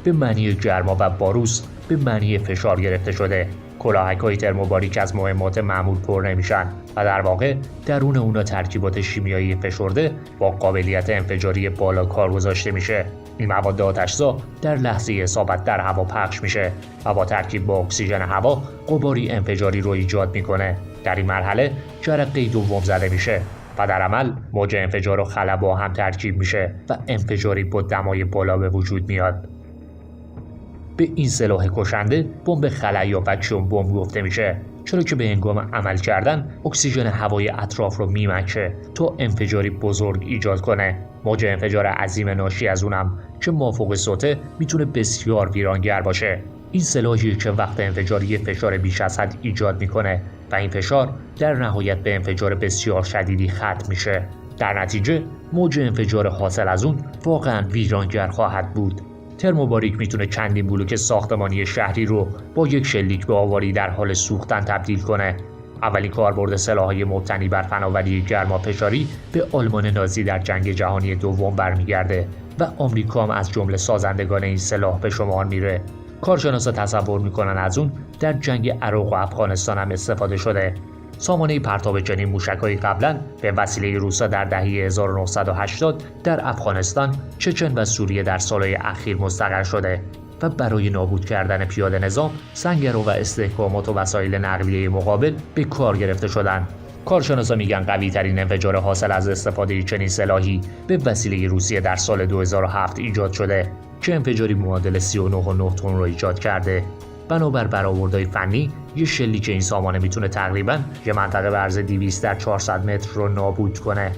به معنی گرما و باروس به معنی فشار گرفته شده. کلاهک‌های ترموباریک از مهمات معمول پر نمیشن و در واقع درون اونا ترکیبات شیمیایی فشرده با قابلیت انفجاری بالا کار گذاشته میشه. این مواد آتشزا در لحظه اصابت در هوا پخش میشه و با ترکیب با اکسیژن هوا غباری انفجاری رو ایجاد میکنه. در این مرحله جرقه دوم زده میشه و در عمل موج انفجار و خلا با هم ترکیب میشه و انفجاری با دمای بالا به وجود میاد. به این سلاح کشنده بمب خلا یا وکیوم بمب گفته میشه، چرا که به هنگام عمل کردن اکسیژن هوای اطراف رو میمکه تا انفجاری بزرگ ایجاد کنه. موج انفجار عظیم ناشی از اونم که مافوق صوته میتونه بسیار ویرانگر باشه. این سلاحی که وقت انفجار یه فشار بیش از حد ایجاد میکنه و این فشار در نهایت به انفجار بسیار شدیدی ختم میشه. در نتیجه موج انفجار حاصل از اون واقعا ویرانگر خواهد بود. ترموباریک میتونه چندین بلوک ساختمانی شهری رو با یک شلیک به آواری در حال سوختن تبدیل کنه. اولین کاربرد سلاح‌های مبتنی بر فناوری گرمافشاری به آلمان نازی در جنگ جهانی دوم برمیگرده و آمریکا هم از جمله سازندگان این سلاح به شمار میره. کارشناسا تصور میکنن از اون در جنگ عراق و افغانستان هم استفاده شده. سامانه پرتاب چنین موشک‌هایی قبلا به وسیله روسا در دهه 1980 در افغانستان، چچن و سوریه در سالهای اخیر مستقر شده و برای نابود کردن پیاده نظام، سنگرو و استحکامات و وسایل نقلیه مقابل به کار گرفته شدند. کارشناسا میگن قوی ترین انفجار حاصل از استفاده چنین سلاحی به وسیله روسیه در سال 2007 ایجاد شده که انفجاری معادل 39.9 تن را ایجاد کرده. بنابر برآوردهای فنی، یه شلیک این سامانه میتونه تقریباً یه منطقه به عرض 200 در 400 متر رو نابود کنه.